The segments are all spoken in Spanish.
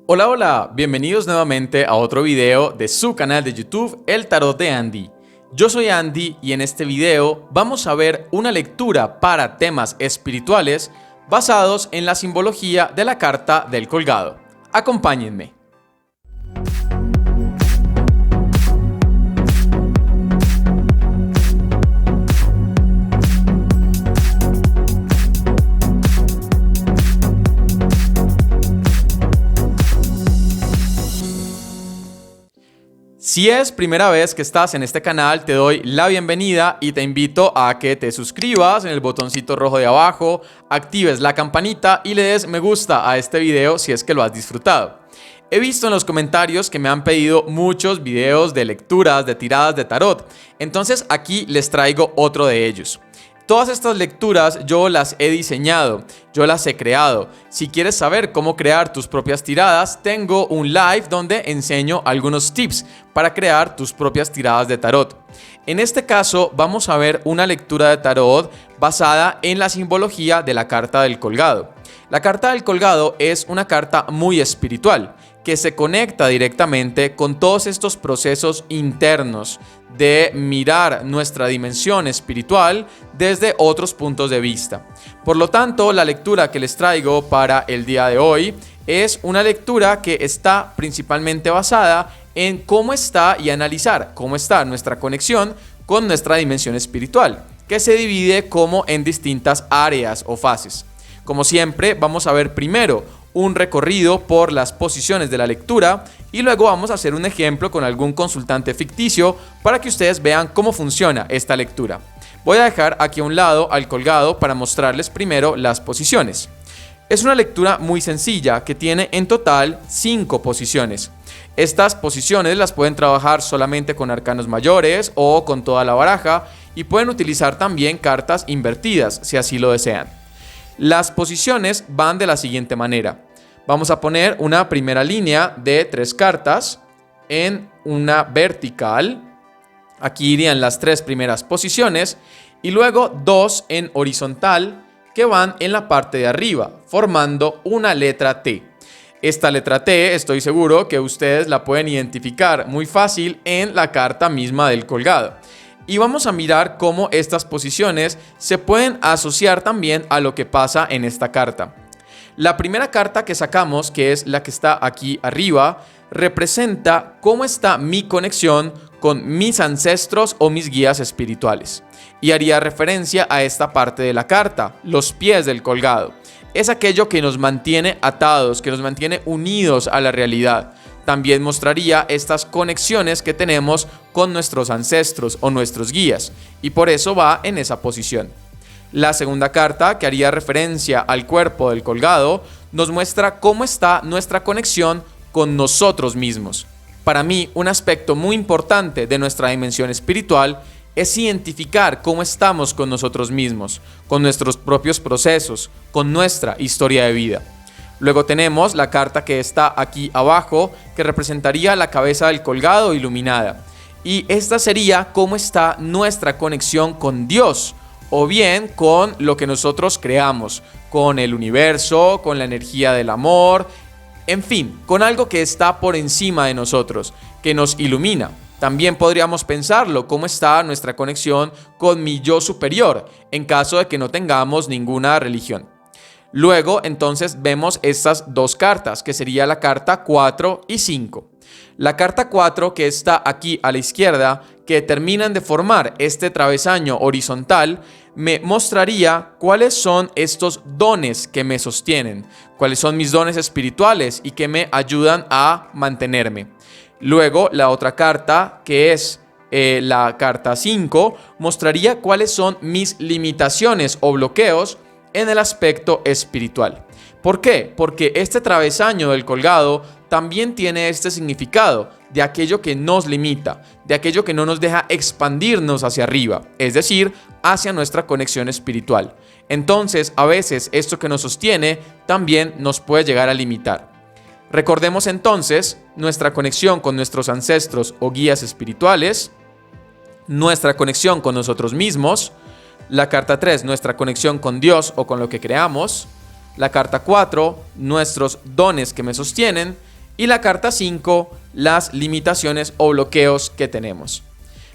Hola, hola, bienvenidos nuevamente a otro video de su canal de YouTube, El Tarot de Andy. Yo soy Andy y en este video vamos a ver una lectura para temas espirituales basados en la simbología de la carta del colgado. Acompáñenme. Si es primera vez que estás en este canal, te doy la bienvenida y te invito a que te suscribas en el botoncito rojo de abajo, actives la campanita y le des me gusta a este video si es que lo has disfrutado. He visto en los comentarios que me han pedido muchos videos de lecturas, de tiradas de tarot, entonces aquí les traigo otro de ellos. Todas estas lecturas yo las he diseñado, yo las he creado. Si quieres saber cómo crear tus propias tiradas, tengo un live donde enseño algunos tips para crear tus propias tiradas de tarot. En este caso vamos a ver una lectura de tarot basada en la simbología de la carta del colgado. La carta del colgado es una carta muy espiritual que se conecta directamente con todos estos procesos internos de mirar nuestra dimensión espiritual desde otros puntos de vista. Por lo tanto, la lectura que les traigo para el día de hoy es una lectura que está principalmente basada en cómo está y analizar cómo está nuestra conexión con nuestra dimensión espiritual, que se divide como en distintas áreas o fases. Como siempre, vamos a ver primero un recorrido por las posiciones de la lectura y luego vamos a hacer un ejemplo con algún consultante ficticio para que ustedes vean cómo funciona esta lectura. Voy a dejar aquí a un lado al colgado para mostrarles primero las posiciones. Es una lectura muy sencilla que tiene en total 5 posiciones. Estas posiciones las pueden trabajar solamente con arcanos mayores o con toda la baraja y pueden utilizar también cartas invertidas si así lo desean. Las posiciones van de la siguiente manera. Vamos a poner una primera línea de 3 cartas en una vertical. Aquí irían las 3 primeras posiciones y luego 2 en horizontal que van en la parte de arriba, formando una letra T. Esta letra T estoy seguro que ustedes la pueden identificar muy fácil en la carta misma del colgado. Y vamos a mirar cómo estas posiciones se pueden asociar también a lo que pasa en esta carta. La primera carta que sacamos, que es la que está aquí arriba, representa cómo está mi conexión con mis ancestros o mis guías espirituales. Y haría referencia a esta parte de la carta, los pies del colgado. Es aquello que nos mantiene atados, que nos mantiene unidos a la realidad. También mostraría estas conexiones que tenemos con nuestros ancestros o nuestros guías, y por eso va en esa posición. La segunda carta, que haría referencia al cuerpo del colgado, nos muestra cómo está nuestra conexión con nosotros mismos. Para mí, un aspecto muy importante de nuestra dimensión espiritual es identificar cómo estamos con nosotros mismos, con nuestros propios procesos, con nuestra historia de vida. Luego tenemos la carta que está aquí abajo, que representaría la cabeza del colgado iluminada. Y esta sería cómo está nuestra conexión con Dios, o bien con lo que nosotros creamos, con el universo, con la energía del amor, en fin, con algo que está por encima de nosotros, que nos ilumina. También podríamos pensarlo, cómo está nuestra conexión con mi yo superior, en caso de que no tengamos ninguna religión. Luego, entonces, vemos estas 2 cartas, que sería la carta 4 y 5. La carta 4, que está aquí a la izquierda, que terminan de formar este travesaño horizontal, me mostraría cuáles son estos dones que me sostienen, cuáles son mis dones espirituales y que me ayudan a mantenerme. Luego, la otra carta, que es la carta 5, mostraría cuáles son mis limitaciones o bloqueos en el aspecto espiritual. ¿Por qué? Porque este travesaño del colgado también tiene este significado de aquello que nos limita, de aquello que no nos deja expandirnos hacia arriba, es decir, hacia nuestra conexión espiritual. Entonces, a veces esto que nos sostiene también nos puede llegar a limitar. Recordemos entonces nuestra conexión con nuestros ancestros o guías espirituales, nuestra conexión con nosotros mismos. La carta 3, nuestra conexión con Dios o con lo que creamos. La carta 4, nuestros dones que me sostienen. Y la carta 5, las limitaciones o bloqueos que tenemos.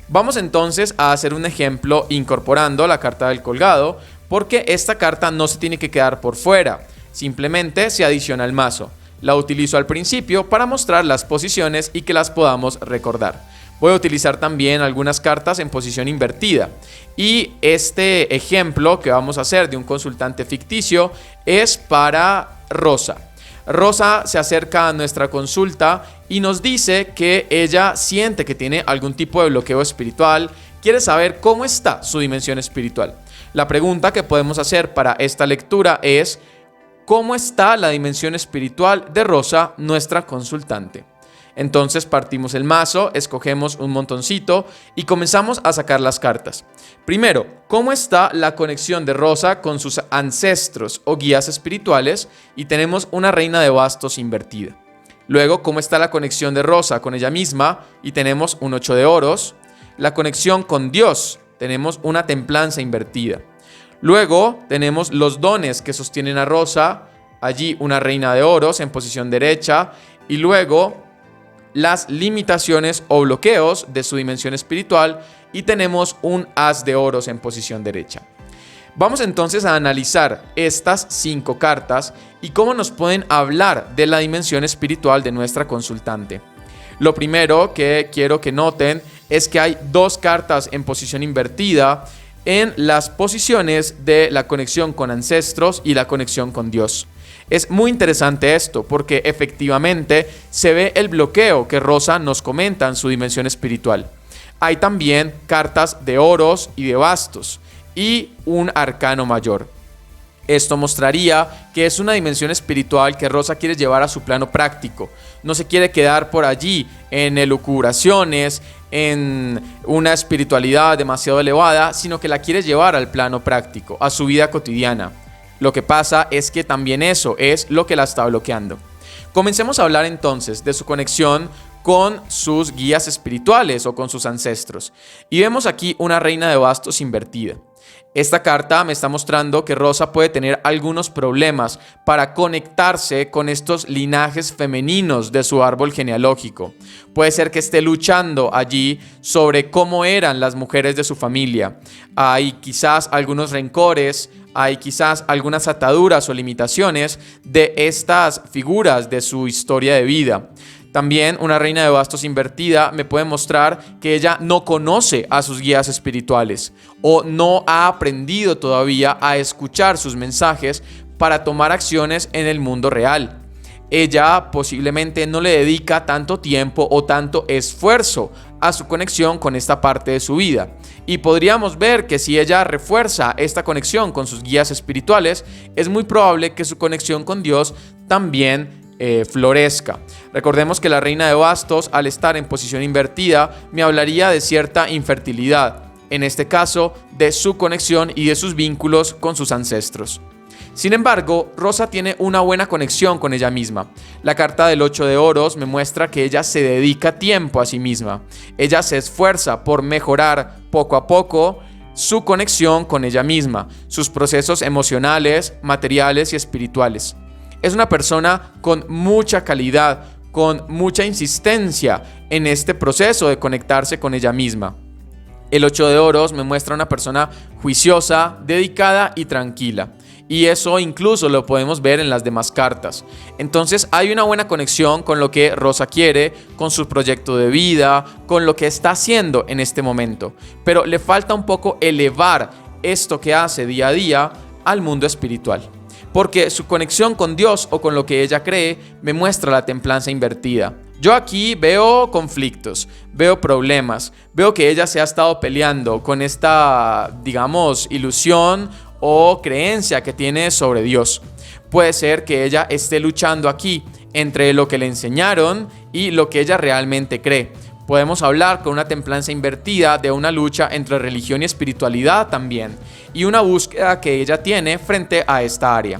Vamos entonces a hacer un ejemplo incorporando la carta del colgado, porque esta carta no se tiene que quedar por fuera, simplemente se adiciona al mazo. La utilizo al principio para mostrar las posiciones y que las podamos recordar. Voy a utilizar también algunas cartas en posición invertida. Y este ejemplo que vamos a hacer de un consultante ficticio es para Rosa. Rosa se acerca a nuestra consulta y nos dice que ella siente que tiene algún tipo de bloqueo espiritual, quiere saber cómo está su dimensión espiritual. La pregunta que podemos hacer para esta lectura es: ¿cómo está la dimensión espiritual de Rosa, nuestra consultante? Entonces partimos el mazo, escogemos un montoncito y comenzamos a sacar las cartas. Primero, ¿cómo está la conexión de Rosa con sus ancestros o guías espirituales? Y tenemos una reina de bastos invertida. Luego, ¿cómo está la conexión de Rosa con ella misma? Y tenemos un 8 de oros. La conexión con Dios, tenemos una templanza invertida. Luego tenemos los dones que sostienen a Rosa, allí una reina de oros en posición derecha, y luego las limitaciones o bloqueos de su dimensión espiritual, y tenemos un as de oros en posición derecha. Vamos entonces a analizar estas 5 cartas y cómo nos pueden hablar de la dimensión espiritual de nuestra consultante. Lo primero que quiero que noten es que hay 2 cartas en posición invertida en las posiciones de la conexión con ancestros y la conexión con Dios. Es muy interesante esto porque efectivamente se ve el bloqueo que Rosa nos comenta en su dimensión espiritual. Hay también cartas de oros y de bastos y un arcano mayor. Esto mostraría que es una dimensión espiritual que Rosa quiere llevar a su plano práctico. No se quiere quedar por allí en elucubraciones, en una espiritualidad demasiado elevada, sino que la quiere llevar al plano práctico, a su vida cotidiana. Lo que pasa es que también eso es lo que la está bloqueando. Comencemos a hablar entonces de su conexión con sus guías espirituales o con sus ancestros. Y vemos aquí una reina de bastos invertida. Esta carta me está mostrando que Rosa puede tener algunos problemas para conectarse con estos linajes femeninos de su árbol genealógico. Puede ser que esté luchando allí sobre cómo eran las mujeres de su familia. Hay quizás algunos rencores, hay quizás algunas ataduras o limitaciones de estas figuras de su historia de vida. También una reina de bastos invertida me puede mostrar que ella no conoce a sus guías espirituales o no ha aprendido todavía a escuchar sus mensajes para tomar acciones en el mundo real. Ella posiblemente no le dedica tanto tiempo o tanto esfuerzo a su conexión con esta parte de su vida. Y podríamos ver que si ella refuerza esta conexión con sus guías espirituales, es muy probable que su conexión con Dios también florezca. Recordemos que la reina de bastos, al estar en posición invertida, me hablaría de cierta infertilidad, en este caso de su conexión y de sus vínculos con sus ancestros. Sin embargo, Rosa tiene una buena conexión con ella misma. La carta del 8 de oros me muestra que ella se dedica tiempo a sí misma. Ella se esfuerza por mejorar poco a poco su conexión con ella misma, sus procesos emocionales, materiales y espirituales. Es una persona con mucha calidad, con mucha insistencia en este proceso de conectarse con ella misma. El 8 de oros me muestra una persona juiciosa, dedicada y tranquila. Y eso incluso lo podemos ver en las demás cartas. Entonces hay una buena conexión con lo que Rosa quiere, con su proyecto de vida, con lo que está haciendo en este momento. Pero le falta un poco elevar esto que hace día a día al mundo espiritual. Porque su conexión con Dios o con lo que ella cree me muestra la templanza invertida. Yo aquí veo conflictos, veo problemas, veo que ella se ha estado peleando con esta, digamos, ilusión o creencia que tiene sobre Dios. Puede ser que ella esté luchando aquí entre lo que le enseñaron y lo que ella realmente cree. Podemos hablar con una templanza invertida de una lucha entre religión y espiritualidad también, y una búsqueda que ella tiene frente a esta área.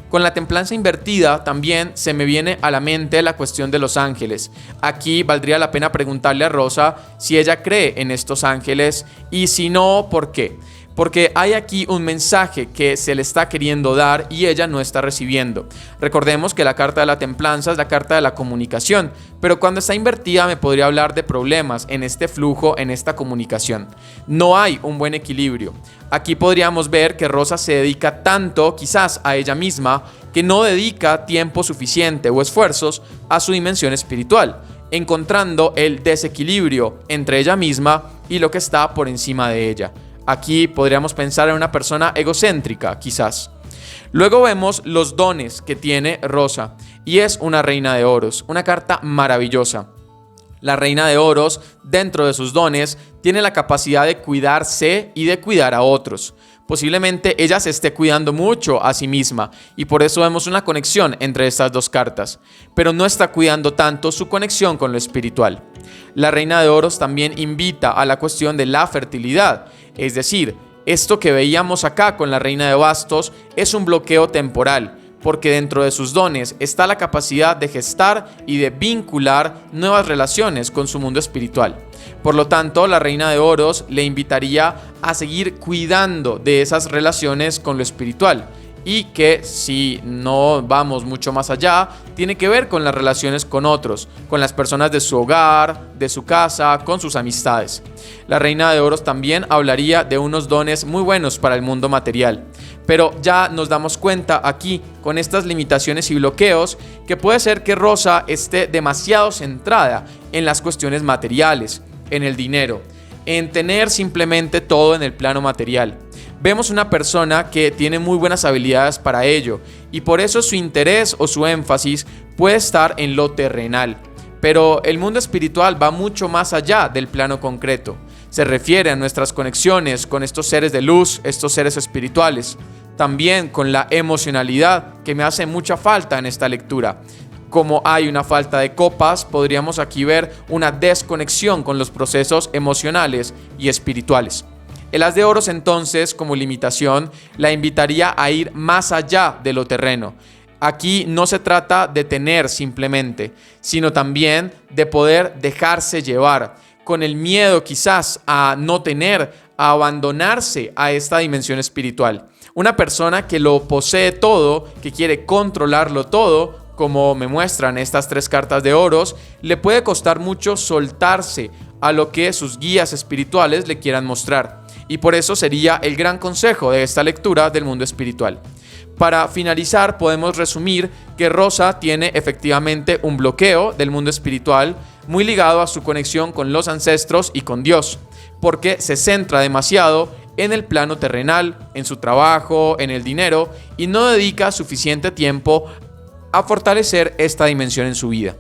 Con la templanza invertida también se me viene a la mente la cuestión de los ángeles. Aquí valdría la pena preguntarle a Rosa si ella cree en estos ángeles y si no, ¿por qué? porque hay aquí un mensaje que se le está queriendo dar y ella no está recibiendo. Recordemos que la carta de la templanza es la carta de la comunicación, pero cuando está invertida me podría hablar de problemas en este flujo, en esta comunicación. No hay un buen equilibrio. Aquí podríamos ver que Rosa se dedica tanto quizás a ella misma que no dedica tiempo suficiente o esfuerzos a su dimensión espiritual, encontrando el desequilibrio entre ella misma y lo que está por encima de ella. Aquí podríamos pensar en una persona egocéntrica, quizás. Luego vemos los dones que tiene Rosa, y es una reina de oros, una carta maravillosa. La reina de oros, dentro de sus dones, tiene la capacidad de cuidarse y de cuidar a otros. Posiblemente ella se esté cuidando mucho a sí misma y por eso vemos una conexión entre estas dos cartas, pero no está cuidando tanto su conexión con lo espiritual. La reina de oros también invita a la cuestión de la fertilidad, es decir, esto que veíamos acá con la reina de bastos es un bloqueo temporal, porque dentro de sus dones está la capacidad de gestar y de vincular nuevas relaciones con su mundo espiritual. Por lo tanto, la reina de oros le invitaría a seguir cuidando de esas relaciones con lo espiritual, y que si no vamos mucho más allá, tiene que ver con las relaciones con otros, con las personas de su hogar, de su casa, con sus amistades. La reina de oros también hablaría de unos dones muy buenos para el mundo material, pero ya nos damos cuenta aquí con estas limitaciones y bloqueos que puede ser que Rosa esté demasiado centrada en las cuestiones materiales, en el dinero, en tener simplemente todo en el plano material. Vemos una persona que tiene muy buenas habilidades para ello y por eso su interés o su énfasis puede estar en lo terrenal. Pero el mundo espiritual va mucho más allá del plano concreto. Se refiere a nuestras conexiones con estos seres de luz, estos seres espirituales. También con la emocionalidad, que me hace mucha falta en esta lectura. Como hay una falta de copas, podríamos aquí ver una desconexión con los procesos emocionales y espirituales. El as de oros entonces, como limitación, la invitaría a ir más allá de lo terreno. Aquí no se trata de tener simplemente, sino también de poder dejarse llevar, con el miedo quizás a no tener, a abandonarse a esta dimensión espiritual. Una persona que lo posee todo, que quiere controlarlo todo, como me muestran estas tres cartas de oros, le puede costar mucho soltarse a lo que sus guías espirituales le quieran mostrar. Y por eso sería el gran consejo de esta lectura del mundo espiritual. Para finalizar, podemos resumir que Rosa tiene efectivamente un bloqueo del mundo espiritual muy ligado a su conexión con los ancestros y con Dios, porque se centra demasiado en el plano terrenal, en su trabajo, en el dinero, y no dedica suficiente tiempo a fortalecer esta dimensión en su vida.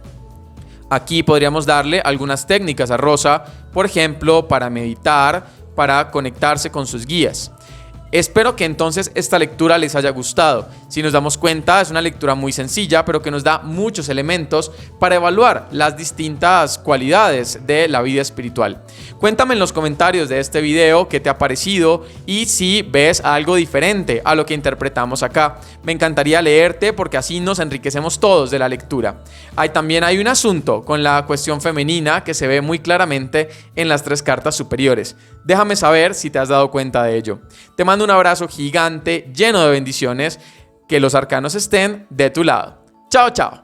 Aquí podríamos darle algunas técnicas a Rosa, por ejemplo, para meditar, para conectarse con sus guías. Espero que entonces esta lectura les haya gustado. Si nos damos cuenta, es una lectura muy sencilla, pero que nos da muchos elementos para evaluar las distintas cualidades de la vida espiritual. Cuéntame en los comentarios de este video qué te ha parecido y si ves algo diferente a lo que interpretamos acá. Me encantaría leerte porque así nos enriquecemos todos de la lectura. También hay un asunto con la cuestión femenina que se ve muy claramente en las tres cartas superiores. Déjame saber si te has dado cuenta de ello. Te mando un abrazo gigante, lleno de bendiciones. Que los arcanos estén de tu lado. Chao, chao.